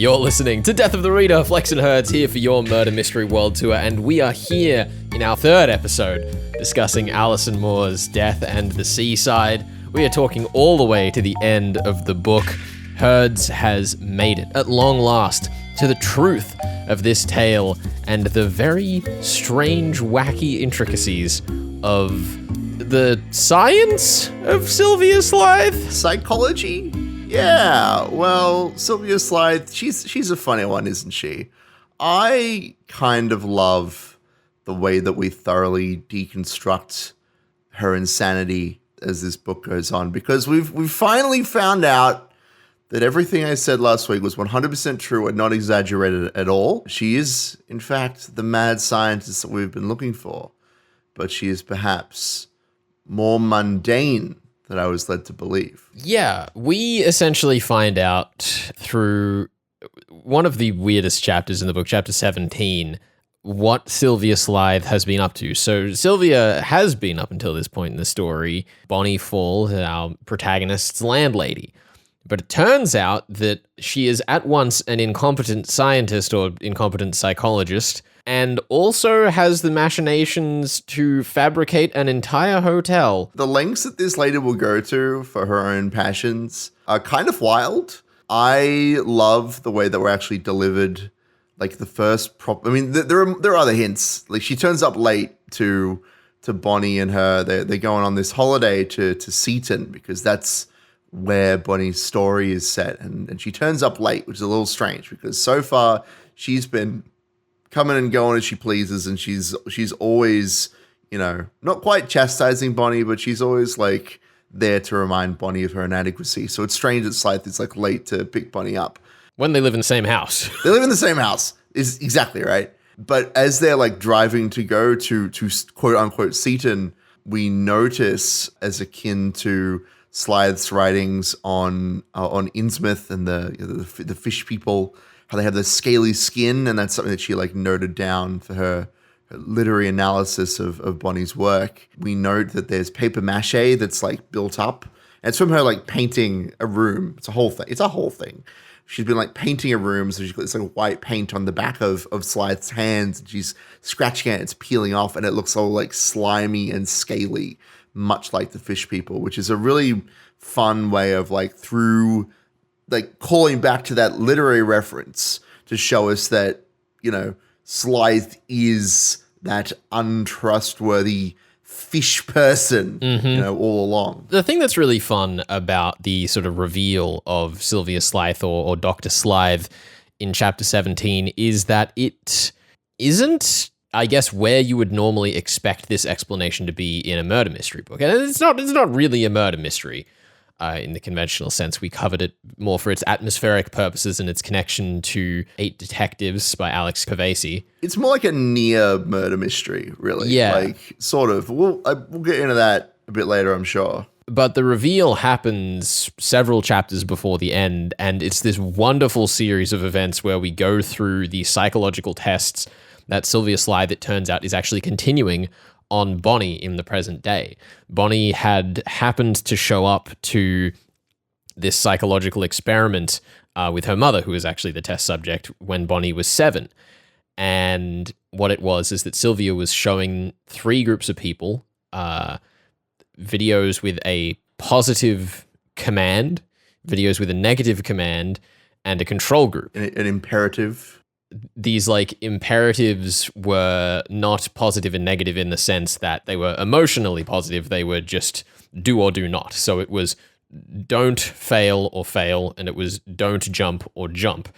You're listening to Death of the Reader. Flex and Herds here for your Murder Mystery World Tour, and we are here in our third episode discussing Allison Moore's Death and the Seaside. We are talking all the way to the end of the book. Herds has made it, at long last, to the truth of this tale and the very strange, wacky intricacies of the science of Sylvia Slythe? Psychology? Yeah, well, Sylvia Slythe, she's a funny one, isn't she? I kind of love the way that we thoroughly deconstruct her insanity as this book goes on, because we've finally found out that everything I said last week was 100% true and not exaggerated at all. She is, in fact, the mad scientist that we've been looking for, but she is perhaps more mundane than I was led to believe. Yeah, we essentially find out through one of the weirdest chapters in the book, chapter 17, what Sylvia Slythe has been up to. So Sylvia has been, up until this point in the story, Bonnie Fall, our protagonist's landlady. But it turns out that she is at once an incompetent scientist or incompetent psychologist, and also has the machinations to fabricate an entire hotel. The lengths that this lady will go to for her own passions are kind of wild. I love the way that we're actually delivered, like the first I mean, there are other hints. Like, she turns up late to Bonnie and her. They're going on this holiday to Seaton, because that's where Bonnie's story is set. And she turns up late, which is a little strange, because so far she's been coming and going as she pleases, and she's always, not quite chastising Bonnie, but she's always like there to remind Bonnie of her inadequacy. So it's strange that Slythe is like late to pick Bonnie up. When they live in the same house. They live in the same house, is exactly right. But as they're like driving to go to quote unquote Seaton, we notice, as akin to Slythe's writings on Innsmouth and the fish people, how they have the scaly skin, and that's something that she like noted down for her literary analysis of Bonnie's work. We note that there's paper mache that's like built up, and it's from her like painting a room. It's a whole thing. She's been like painting a room, so she's got this like white paint on the back of Slythe's hands, and she's scratching it, it's peeling off, and it looks all like slimy and scaly, much like the fish people, which is a really fun way of like through like calling back to that literary reference to show us that, Slythe is that untrustworthy fish person, all along. The thing that's really fun about the sort of reveal of Sylvia Slythe or Dr. Slythe in chapter 17 is that it isn't, I guess, where you would normally expect this explanation to be in a murder mystery book. And it's not really a murder mystery in the conventional sense. We covered it more for its atmospheric purposes and its connection to Eight Detectives by Alex Kavesi. It's more like a near murder mystery, really. Yeah. Like, sort of. We'll get into that a bit later, I'm sure. But the reveal happens several chapters before the end, and it's this wonderful series of events where we go through the psychological tests that Sylvia Slythe, it turns out, is actually continuing on Bonnie in the present day. Bonnie had happened to show up to this psychological experiment with her mother, who was actually the test subject, when Bonnie was 7. And what it was is that Sylvia was showing 3 groups of people videos with a positive command, videos with a negative command, and a control group. An imperative. These like imperatives were not positive and negative in the sense that they were emotionally positive. They were just do or do not. So it was don't fail or fail, and it was don't jump or jump.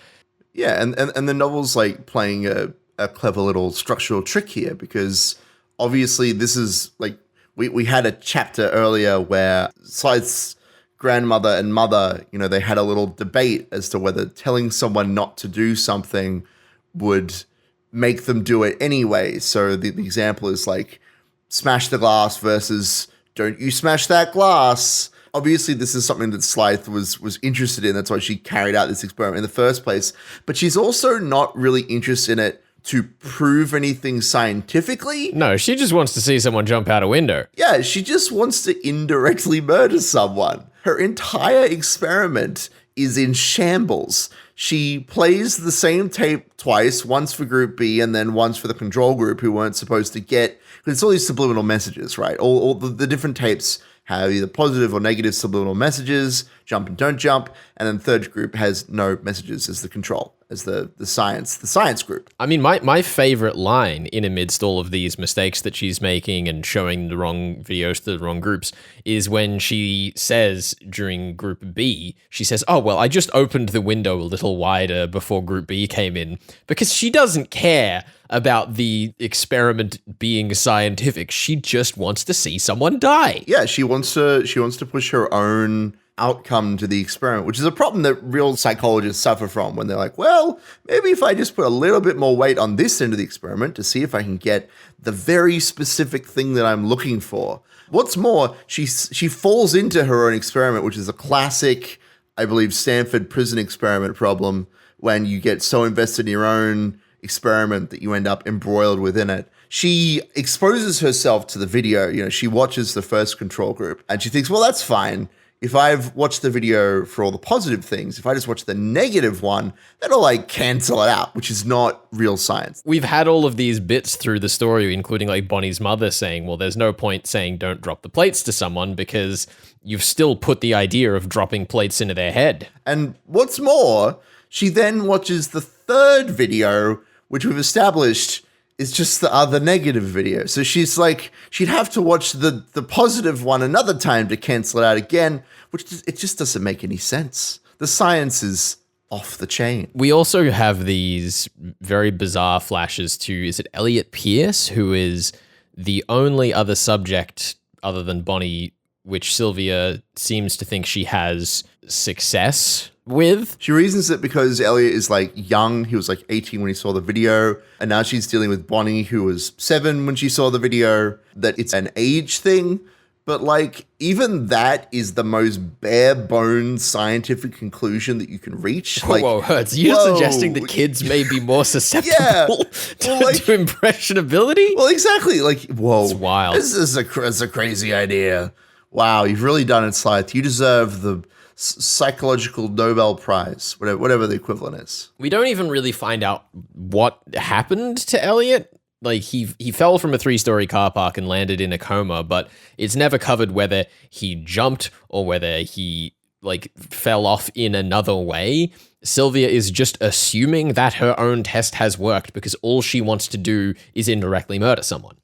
Yeah, and the novel's like playing a clever little structural trick here, because obviously this is like we had a chapter earlier where Slythe's grandmother and mother, they had a little debate as to whether telling someone not to do something would make them do it anyway. So the example is like smash the glass versus don't you smash that glass. Obviously, this is something that Slythe was interested in. That's why she carried out this experiment in the first place. But she's also not really interested in it to prove anything scientifically. No, she just wants to see someone jump out a window. Yeah, she just wants to indirectly murder someone. Her entire experiment is in shambles. She plays the same tape twice, once for group B and then once for the control group who weren't supposed to get, because it's all these subliminal messages, right? All the different tapes have either positive or negative subliminal messages, jump and don't jump, and then third group has no messages as the control, as the science group. I mean, my favorite line in amidst all of these mistakes that she's making and showing the wrong videos to the wrong groups is when she says during group B, she says, oh, well, I just opened the window a little wider before group B came in, because she doesn't care about the experiment being scientific. She just wants to see someone die. Yeah, she wants to push her own outcome to the experiment, which is a problem that real psychologists suffer from when they're like, well, maybe if I just put a little bit more weight on this end of the experiment to see if I can get the very specific thing that I'm looking for. What's more, she falls into her own experiment, which is a classic, I believe, Stanford prison experiment problem, when you get so invested in your own experiment that you end up embroiled within it. She exposes herself to the video. You know, she watches the first control group and she thinks, well, that's fine. If I've watched the video for all the positive things, if I just watch the negative one, that'll like cancel it out, which is not real science. We've had all of these bits through the story, including like Bonnie's mother saying, well, there's no point saying don't drop the plates to someone because you've still put the idea of dropping plates into their head. And what's more, she then watches the third video, which we've established is just the other negative video. So she's like, she'd have to watch the positive one another time to cancel it out again, which it just doesn't make any sense. The science is off the chain. We also have these very bizarre flashes to, is it Elliot Pierce, who is the only other subject other than Bonnie, which Sylvia seems to think she has success with. She reasons it because Elliot is like young. He was like 18 when he saw the video. And now she's dealing with Bonnie, who was 7 when she saw the video, that it's an age thing. But like, even that is the most bare bones scientific conclusion that you can reach. Like, whoa, Hertz, you're suggesting that kids may be more susceptible to impressionability? Well, exactly. Like, whoa. It's wild. This is a crazy idea. Wow, you've really done it, Slythe. You deserve the psychological Nobel Prize, whatever the equivalent is. We don't even really find out what happened to Elliot. Like, he fell from a 3-story car park and landed in a coma, but it's never covered whether he jumped or whether he, like, fell off in another way. Sylvia is just assuming that her own test has worked because all she wants to do is indirectly murder someone.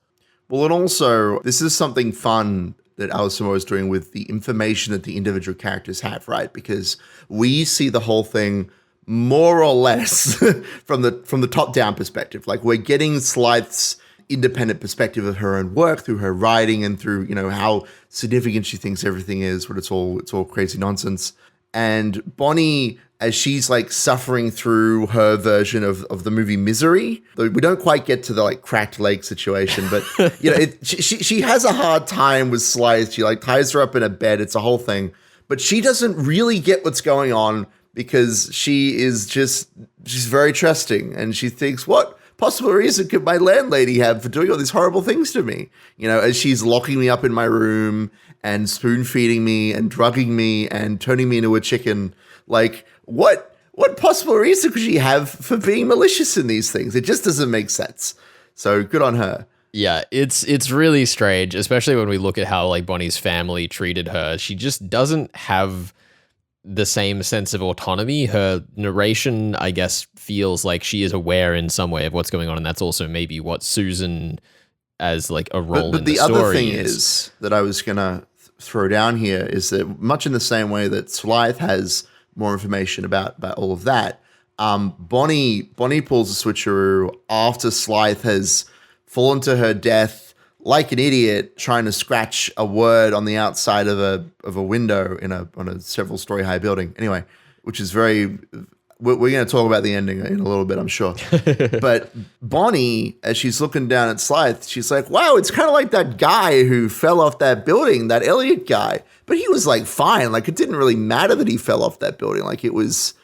Well, and also, this is something fun that Allison Moore is doing with the information that the individual characters have, right? Because we see the whole thing more or less from the top-down perspective. Like, we're getting Slythe's independent perspective of her own work through her writing and through, you know, how significant she thinks everything is, but it's all crazy nonsense. And Bonnie, as she's like suffering through her version of the movie Misery, we don't quite get to the like cracked leg situation, but you know, she has a hard time with Slythe. She like ties her up in a bed. It's a whole thing, but she doesn't really get what's going on because she's very trusting and she thinks, what possible reason could my landlady have for doing all these horrible things to me? You know, as she's locking me up in my room and spoon feeding me and drugging me and turning me into a chicken. Like, what possible reason could she have for being malicious in these things? It just doesn't make sense. So good on her. Yeah, it's really strange, especially when we look at how like Bonnie's family treated her. She just doesn't have the same sense of autonomy. Her narration, I guess, feels like she is aware in some way of what's going on, and that's also maybe what Susan as like a role in the story. But the other thing is that I was gonna throw down here is that much in the same way that Slythe has more information about all of that, Bonnie pulls a switcheroo after Slythe has fallen to her death like an idiot trying to scratch a word on the outside of a window on a several story high building. Anyway, which is very. We're going to talk about the ending in a little bit, I'm sure. But Bonnie, as she's looking down at Slythe, she's like, wow, it's kind of like that guy who fell off that building, that Elliot guy. But he was like fine. Like, it didn't really matter that he fell off that building. Like, it was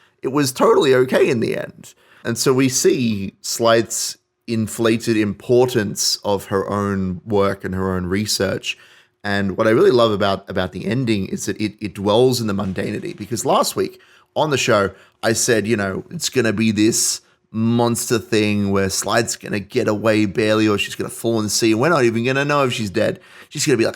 totally okay in the end. And so we see Slythe's inflated importance of her own work and her own research And what I really love about the ending is that it dwells in the mundanity. Because last week on the show, I said, it's going to be this monster thing where Slide's going to get away barely, or she's going to fall in the sea. And we're not even going to know if she's dead. She's going to be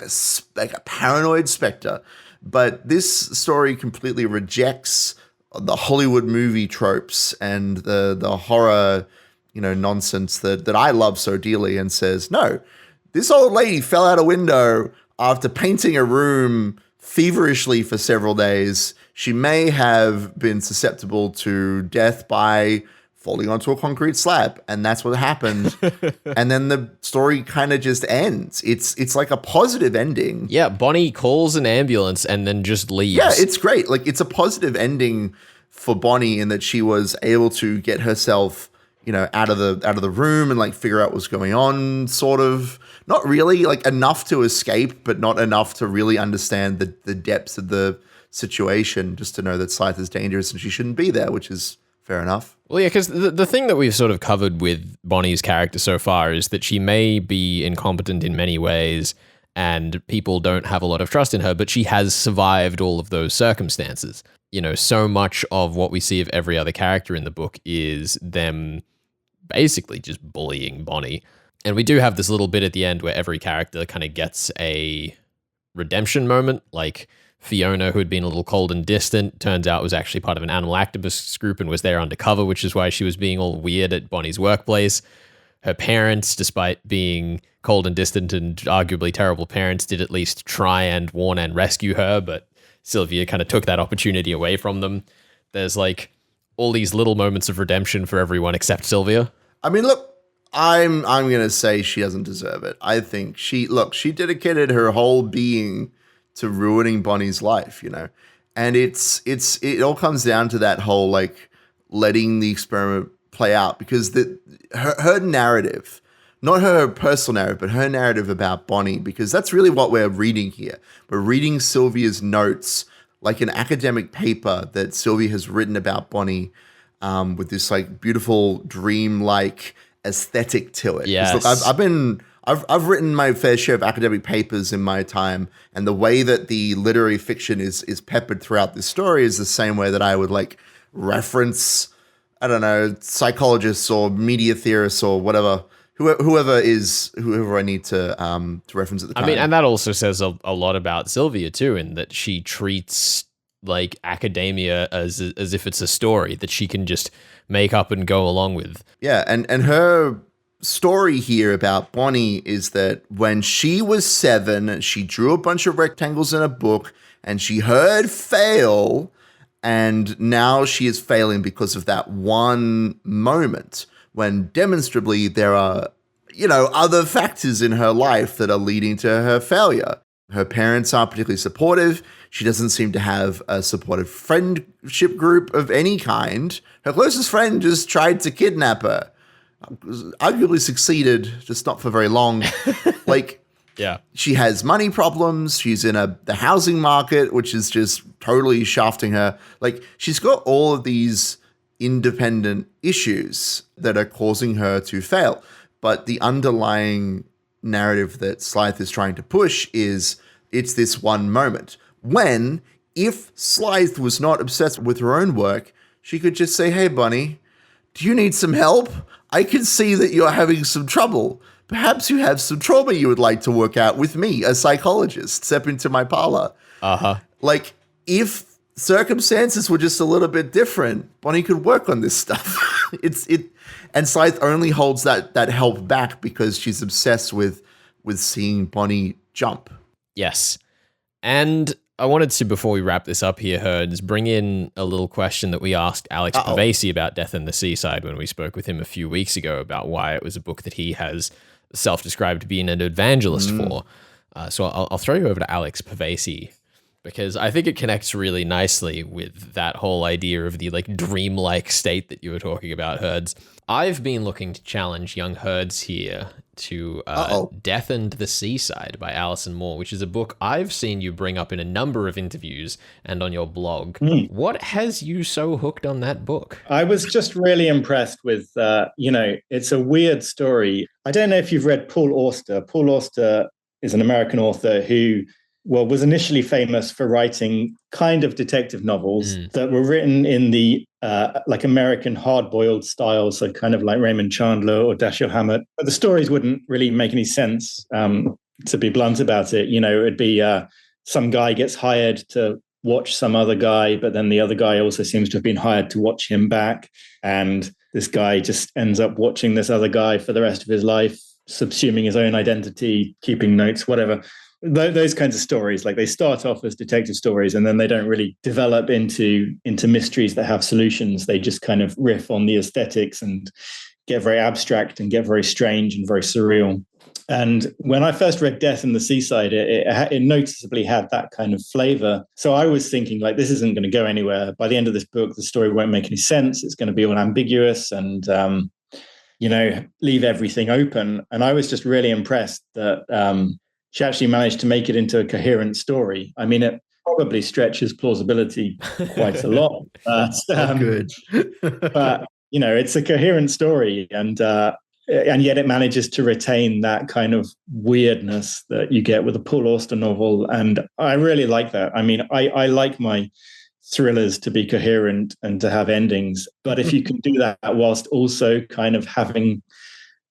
like a paranoid specter. But this story completely rejects the Hollywood movie tropes and the horror, nonsense that I love so dearly, and says, no, this old lady fell out a window after painting a room feverishly for several days. She may have been susceptible to death by falling onto a concrete slab, and that's what happened. And then the story kind of just ends. It's like a positive ending. Yeah, Bonnie calls an ambulance and then just leaves. Yeah, it's great. Like, it's a positive ending for Bonnie in that she was able to get herself, out of the room and like figure out what's going on, sort of. Not really like enough to escape, but not enough to really understand the depths of the situation, just to know that Scythe is dangerous and she shouldn't be there, which is fair enough. Well, yeah, because the thing that we've sort of covered with Bonnie's character so far is that she may be incompetent in many ways and people don't have a lot of trust in her, but she has survived all of those circumstances. So much of what we see of every other character in the book is them basically just bullying Bonnie. And we do have this little bit at the end where every character kind of gets a redemption moment, like Fiona, who had been a little cold and distant, turns out was actually part of an animal activists group and was there undercover, which is why she was being all weird at Bonnie's workplace. Her parents, despite being cold and distant and arguably terrible parents, did at least try and warn and rescue her, but Sylvia kind of took that opportunity away from them. There's like all these little moments of redemption for everyone except Sylvia. I mean, look, I'm going to say she doesn't deserve it. I think she dedicated her whole being to ruining Bonnie's life, and it all comes down to that whole like letting the experiment play out, because her narrative, not her personal narrative, but her narrative about Bonnie, because that's really what we're reading here. We're reading Sylvia's notes like an academic paper that Sylvia has written about Bonnie, with this like beautiful dream-like aesthetic to it. Yes. Look, I've written my fair share of academic papers in my time, and the way that the literary fiction is peppered throughout this story is the same way that I would like reference, I don't know, psychologists or media theorists or whatever, whoever I need to reference at the time. I mean, and that also says a lot about Sylvia too, in that she treats like academia as if it's a story that she can just make up and go along with. Yeah, and her story here about Bonnie is that when she was 7, she drew a bunch of rectangles in a book and she heard fail, and now she is failing because of that one moment when demonstrably there are, other factors in her life that are leading to her failure. Her parents aren't particularly supportive. She doesn't seem to have a supportive friendship group of any kind. Her closest friend just tried to kidnap her. Arguably succeeded, just not for very long. Yeah. She has money problems. She's in the housing market, which is just totally shafting her. Like, she's got all of these independent issues that are causing her to fail. But the underlying narrative that Slythe is trying to push is it's this one moment when, if Slythe was not obsessed with her own work, she could just say, hey, Bunny, do you need some help? I can see that you're having some trouble. Perhaps you have some trauma you would like to work out with me, a psychologist. Step into my parlor. Like, if circumstances were just a little bit different, Bonnie could work on this stuff. And Slythe only holds that help back because she's obsessed with seeing Bonnie jump. Yes. And I wanted to, before we wrap this up here, Herds, bring in a little question that we asked Alex Pavesi about Death in the Seaside when we spoke with him a few weeks ago about why it was a book that he has self-described being an evangelist for. So I'll throw you over to Alex Pavesi, because I think it connects really nicely with that whole idea of the like dreamlike state that you were talking about, Herds. I've been looking to challenge young Herds here to Death and the Seaside by Allison Moore, which is a book I've seen you bring up in a number of interviews and on your blog. What has you so hooked on that book? I was just really impressed with, it's a weird story. I don't know if you've read Paul Auster. Paul Auster is an American author who, well, was initially famous for writing kind of detective novels that were written in the like American hard-boiled style, so kind of like Raymond Chandler or Dashiell Hammett. But the stories wouldn't really make any sense, to be blunt about it. You know, it'd be some guy gets hired to watch some other guy, but then the other guy also seems to have been hired to watch him back. And this guy just ends up watching this other guy for the rest of his life, subsuming his own identity, keeping notes, whatever. Those kinds of stories, like they start off as detective stories and then they don't really develop into mysteries that have solutions. They just kind of riff on the aesthetics and get very abstract and get very strange and very surreal. And when I first read Death in the Seaside, it noticeably had that kind of flavor. So I was thinking, like, this isn't going to go anywhere. By the end of this book, the story won't make any sense. It's going to be all ambiguous and, leave everything open. And I was just really impressed that she actually managed to make it into a coherent story. I mean, it probably stretches plausibility quite a lot. But, Good. but, it's a coherent story. And yet it manages to retain that kind of weirdness that you get with a Paul Auster novel. And I really like that. I mean, I like my thrillers to be coherent and to have endings. But if you can do that whilst also kind of having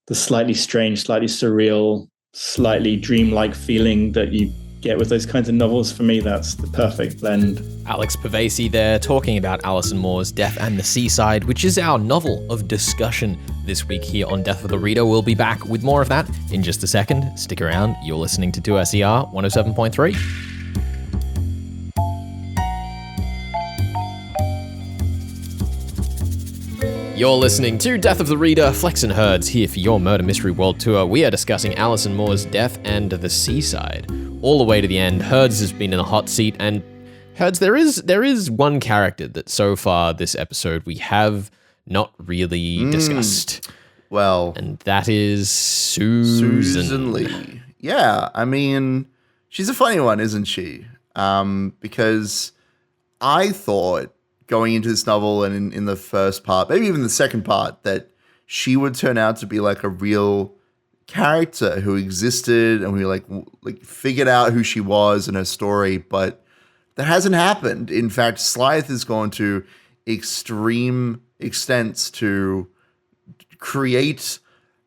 the slightly strange, slightly surreal, slightly dreamlike feeling that you get with those kinds of novels, for me, that's the perfect blend. Alex Pavesi there talking about Allison Moore's Death and the Seaside, which is our novel of discussion this week here on Death of the Reader. We'll be back with more of that in just a second. Stick around. You're listening to 2SER 107.3. You're listening to Death of the Reader. Flex and Herds here for your Murder Mystery World Tour. We are discussing Allison Moore's Death and the Seaside. All the way to the end. Herds has been in the hot seat, and Herds, there is one character that so far this episode we have not really discussed. Well, and that is Susan Lee. Yeah, I mean, she's a funny one, isn't she? Because I thought going into this novel and in the first part, maybe even the second part, that she would turn out to be like a real character who existed and we like figured out who she was and her story, but that hasn't happened. In fact, Slythe has gone to extreme extents to create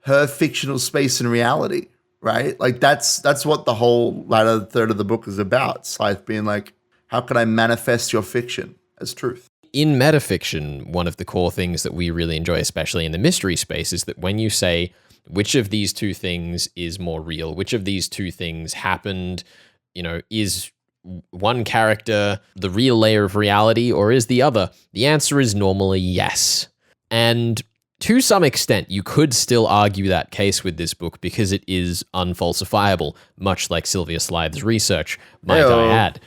her fictional space in reality, right? Like that's what the whole latter third of the book is about. Slythe being like, how can I manifest your fiction as truth? In metafiction, one of the core things that we really enjoy, especially in the mystery space, is that when you say which of these two things is more real, which of these two things happened, is one character the real layer of reality or is the other? The answer is normally yes. And to some extent, you could still argue that case with this book because it is unfalsifiable, much like Sylvia Slythe's research, might I add.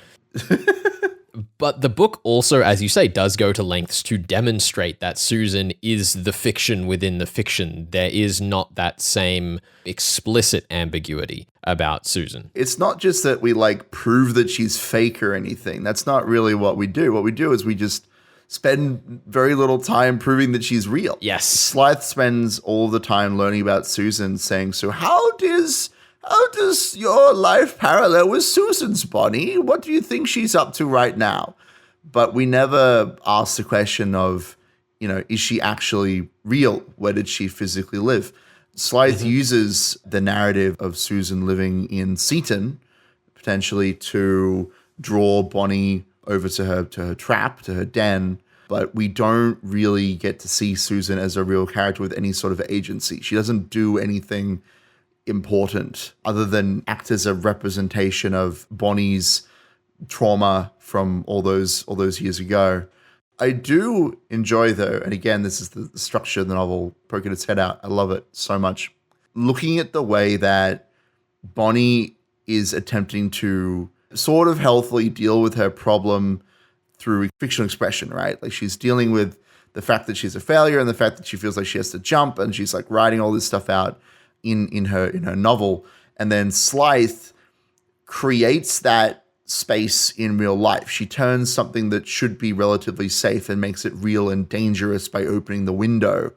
But the book also, as you say, does go to lengths to demonstrate that Susan is the fiction within the fiction. There is not that same explicit ambiguity about Susan. It's not just that we prove that she's fake or anything. That's not really what we do. What we do is we just spend very little time proving that she's real. Yes. Slythe spends all the time learning about Susan, saying, so how does your life parallel with Susan's, Bonnie? What do you think she's up to right now? But we never ask the question of, is she actually real? Where did she physically live? Slythe uses the narrative of Susan living in Seaton, potentially to draw Bonnie over to her trap, to her den. But we don't really get to see Susan as a real character with any sort of agency. She doesn't do anything important other than act as a representation of Bonnie's trauma from all those years ago. I do enjoy, though, and again, this is the structure of the novel poking its head out. I love it so much. Looking at the way that Bonnie is attempting to sort of healthily deal with her problem through fictional expression, right? Like she's dealing with the fact that she's a failure and the fact that she feels like she has to jump, and she's writing all this stuff out in her novel. And then Slythe creates that space in real life. She turns something that should be relatively safe and makes it real and dangerous by opening the window.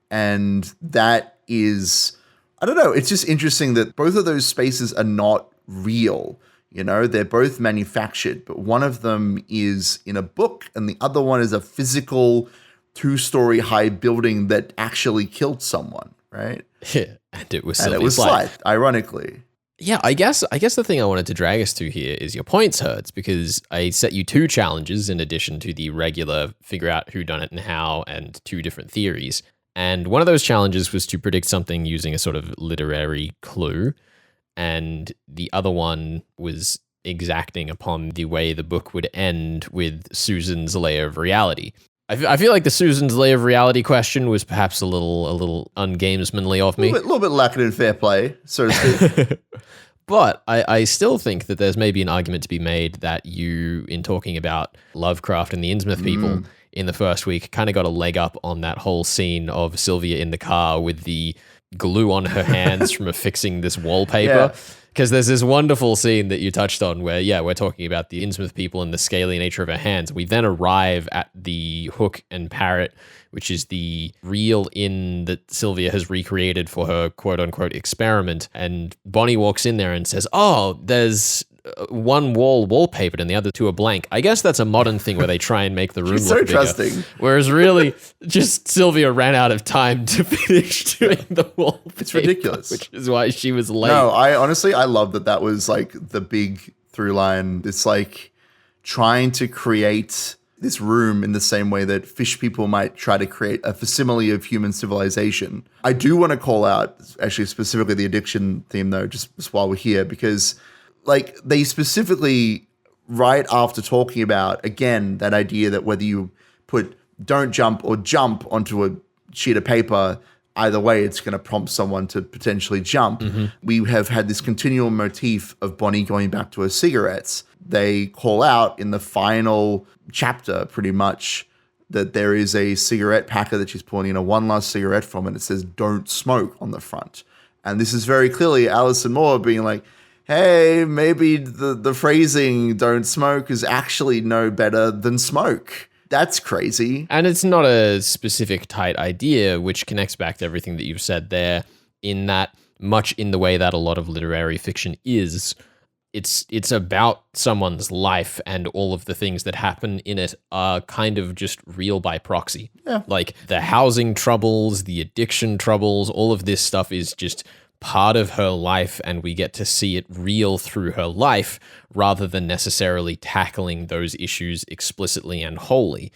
And that is I don't know. It's just interesting that both of those spaces are not real. You know, they're both manufactured, but one of them is in a book and the other one is a physical 2-story high building that actually killed someone, right? Yeah, and it was Slythe, ironically. Yeah, I guess the thing I wanted to drag us to here is your points hurts, because I set you 2 challenges in addition to the regular figure out who done it and how and 2 different theories. And one of those challenges was to predict something using a sort of literary clue. And the other one was exacting upon the way the book would end with Susan's layer of reality. I feel like the Susan's layer of reality question was perhaps a little ungamesmanly of me. A little bit lacking in fair play, so to speak. But I still think that there's maybe an argument to be made that you, in talking about Lovecraft and the Innsmouth people in the first week, kind of got a leg up on that whole scene of Sylvia in the car with the glue on her hands from affixing this wallpaper. Because there's this wonderful scene that you touched on where, we're talking about the Innsmouth people and the scaly nature of her hands. We then arrive at the hook and parrot, which is the real inn that Sylvia has recreated for her quote-unquote experiment. And Bonnie walks in there and says, oh, there's one wall wallpapered and the other 2 are blank. I guess that's a modern thing where they try and make the room look bigger. Trusting. Whereas really, just Sylvia ran out of time to finish doing the wallpaper. It's ridiculous. Which is why she was late. No, I love that was like the big through line. It's like trying to create this room in the same way that fish people might try to create a facsimile of human civilization. I do want to call out actually specifically the addiction theme though, just while we're here, because like they specifically, right after talking about, again, that idea that whether you put don't jump or jump onto a sheet of paper, either way, it's going to prompt someone to potentially jump. We have had this continual motif of Bonnie going back to her cigarettes. They call out in the final chapter pretty much that there is a cigarette packer that she's pulling in a one last cigarette from, and it says don't smoke on the front. And this is very clearly Allison Moore being like, hey, maybe the phrasing don't smoke is actually no better than smoke. That's crazy. And it's not a specific tight idea, which connects back to everything that you've said there, in that much in the way that a lot of literary fiction is, it's about someone's life, and all of the things that happen in it are kind of just real by proxy. Yeah. Like the housing troubles, the addiction troubles, all of this stuff is just part of her life, and we get to see it real through her life rather than necessarily tackling those issues explicitly and wholly.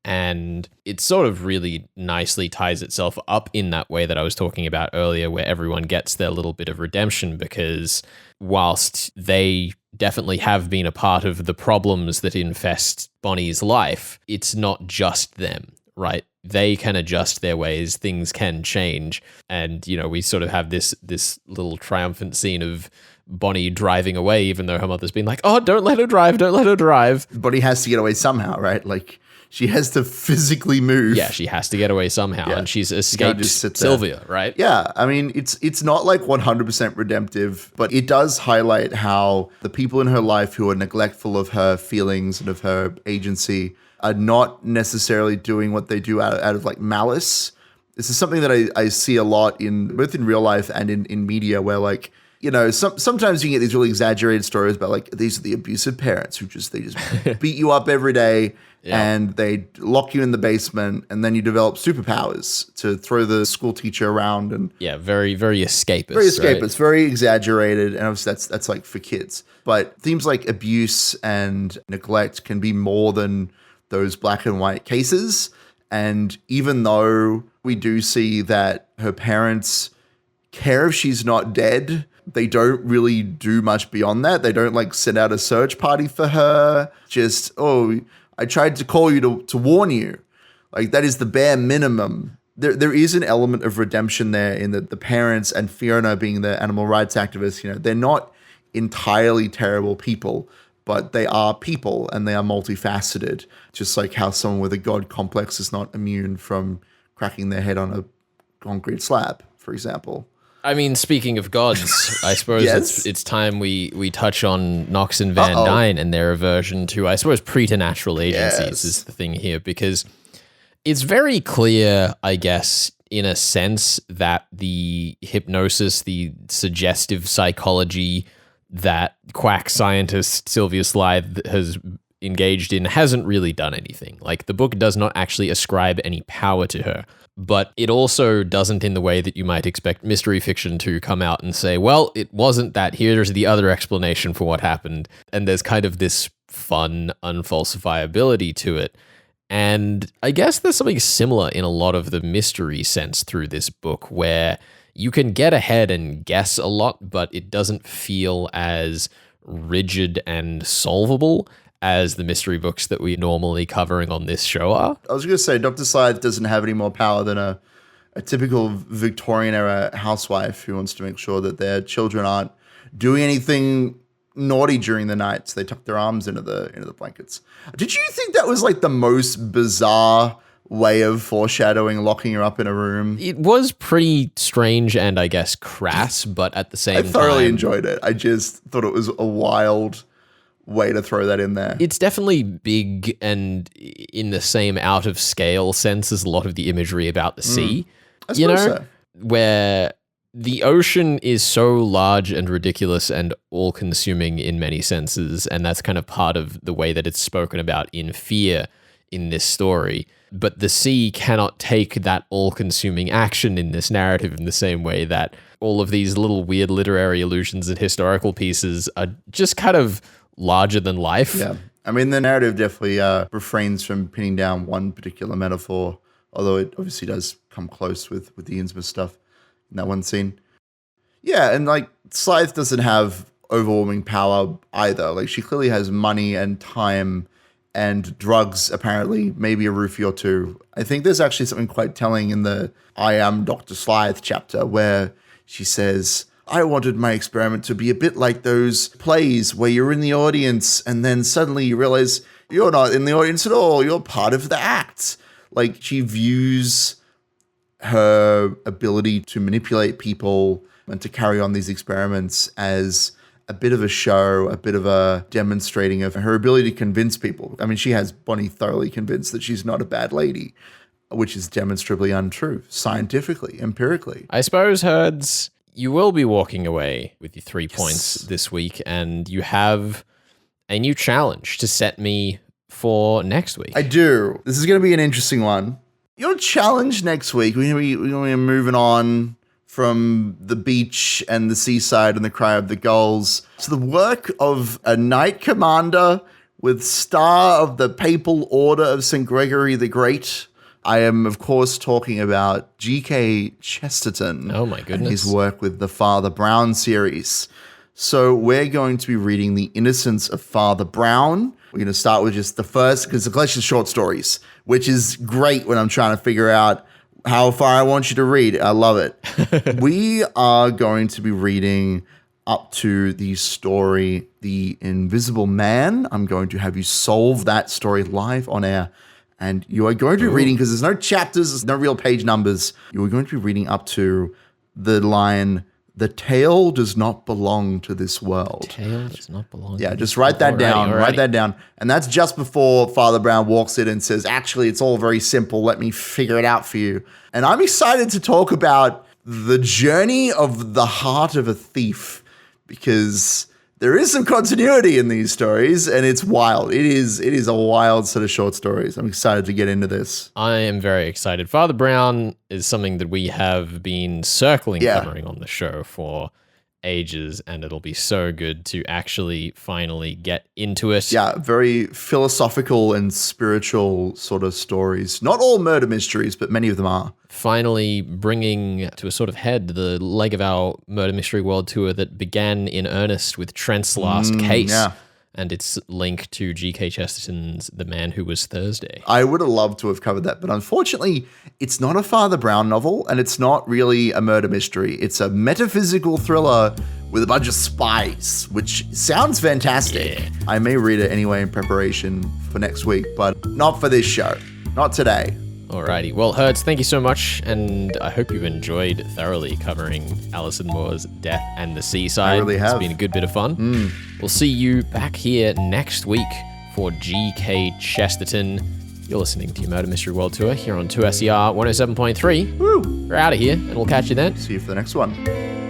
And it sort of really nicely ties itself up in that way that I was talking about earlier, where everyone gets their little bit of redemption, because whilst they definitely have been a part of the problems that infest Bonnie's life, it's not just them, right? They can adjust their ways, things can change. And, you know, we sort of have this little triumphant scene of Bonnie driving away, even though her mother's been like, oh, don't let her drive, don't let her drive. Bonnie has to get away somehow, right? Like, she has to physically move. Yeah, she has to get away somehow, and she's escaped Sylvia, right? Yeah, I mean, it's not like 100% redemptive, but it does highlight how the people in her life who are neglectful of her feelings and of her agency are not necessarily doing what they do out of like malice. This is something that I see a lot in both in real life and in media, where like, you know, sometimes you get these really exaggerated stories about like, these are the abusive parents who they just beat you up every day. Yeah. And they lock you in the basement, and then you develop superpowers to throw the school teacher around. And very, very escapist. Very escapist, right? Very exaggerated. And obviously that's like for kids. But themes like abuse and neglect can be more than those black and white cases. And even though we do see that her parents care if she's not dead, they don't really do much beyond that. They don't like send out a search party for her. Just, oh, I tried to call you to warn you. Like, that is the bare minimum. There is an element of redemption there in that the parents and Fiona being the animal rights activists, you know, they're not entirely terrible people, but they are people and they are multifaceted. Just like how someone with a God complex is not immune from cracking their head on a concrete slab, for example. I mean, speaking of gods, I suppose Yes. it's time we touch on Knox and Van Dyne and their aversion to, I suppose, preternatural agencies is the thing here, because it's very clear, I guess, in a sense that the hypnosis, the suggestive psychology that quack scientist Sylvia Slythe has engaged in hasn't really done anything. Like, the book does not actually ascribe any power to her, but it also doesn't in the way that you might expect mystery fiction to come out and say, well, it wasn't that, here's the other explanation for what happened. And there's kind of this fun unfalsifiability to it. And I guess there's something similar in a lot of the mystery sense through this book, where you can get ahead and guess a lot, but it doesn't feel as rigid and solvable as the mystery books that we're normally covering on this show are. I was going to say, Dr. Slythe doesn't have any more power than a typical Victorian-era housewife who wants to make sure that their children aren't doing anything naughty during the night, so they tuck their arms into the blankets. Did you think that was like the most bizarre way of foreshadowing locking her up in a room? It was pretty strange and I guess crass, but at the same time, I thoroughly enjoyed it. I just thought it was a wild way to throw that in there. It's definitely big and in the same out of scale sense as a lot of the imagery about the sea. I suppose so. Where the ocean is so large and ridiculous and all-consuming in many senses, and that's kind of part of the way that it's spoken about in Fear in this story. But the sea cannot take that all-consuming action in this narrative in the same way that all of these little weird literary allusions and historical pieces are just kind of larger than life. Yeah. I mean, the narrative definitely refrains from pinning down one particular metaphor, although it obviously does come close with the Innsmouth stuff in that one scene. Yeah, and like Slythe doesn't have overwhelming power either. Like, she clearly has money and time and drugs, apparently, maybe a roofie or two. I think there's actually something quite telling in the I Am Dr. Slythe chapter where she says, I wanted my experiment to be a bit like those plays where you're in the audience and then suddenly you realize you're not in the audience at all. You're part of the act. Like, she views her ability to manipulate people and to carry on these experiments as a bit of a show, a bit of a demonstrating of her ability to convince people. I mean, she has Bonnie thoroughly convinced that she's not a bad lady, which is demonstrably untrue, scientifically, empirically. I suppose, Herds, you will be walking away with your 3 points this week, and you have a new challenge to set me for next week. I do. This is going to be an interesting one. Your challenge next week, we're going to be moving on from the beach and the seaside and the cry of the gulls to the work of a knight commander with star of the Papal Order of St. Gregory the Great. I am, of course, talking about G.K. Chesterton. Oh, my goodness. And his work with the Father Brown series. So we're going to be reading The Innocence of Father Brown. We're going to start with just the first, because it's a collection of short stories, which is great when I'm trying to figure out how far I want you to read. I love it. We are going to be reading up to the story, The Invisible Man. I'm going to have you solve that story live on air. And you are going to be reading, because there's no chapters, there's no real page numbers. You are going to be reading up to the line, the tale does not belong to this world. Tale does not belong. Yeah, just write that down. Write that down. And that's just before Father Brown walks in and says, actually, it's all very simple. Let me figure it out for you. And I'm excited to talk about the journey of the heart of a thief, because there is some continuity in these stories, and it's wild. It is a wild set of short stories. I'm excited to get into this. I am very excited. Father Brown is something that we have been covering on the show for ages, and it'll be so good to actually finally get into it. Yeah, very philosophical and spiritual sort of stories. Not all murder mysteries, but many of them are. Finally bringing to a sort of head the leg of our murder mystery world tour that began in earnest with Trent's last case. And its link to G.K. Chesterton's The Man Who Was Thursday. I would have loved to have covered that, but unfortunately, it's not a Father Brown novel, and it's not really a murder mystery. It's a metaphysical thriller with a bunch of spies, which sounds fantastic. Yeah. I may read it anyway in preparation for next week, but not for this show. Not today. Alrighty. Well, Hertz, thank you so much, and I hope you enjoyed thoroughly covering Allison Moore's Death and the Seaside. I really have. It's been a good bit of fun. We'll see you back here next week for G.K. Chesterton. You're listening to your Murder Mystery World Tour here on 2SER 107.3. Woo! We're out of here, and we'll catch you then. See you for the next one.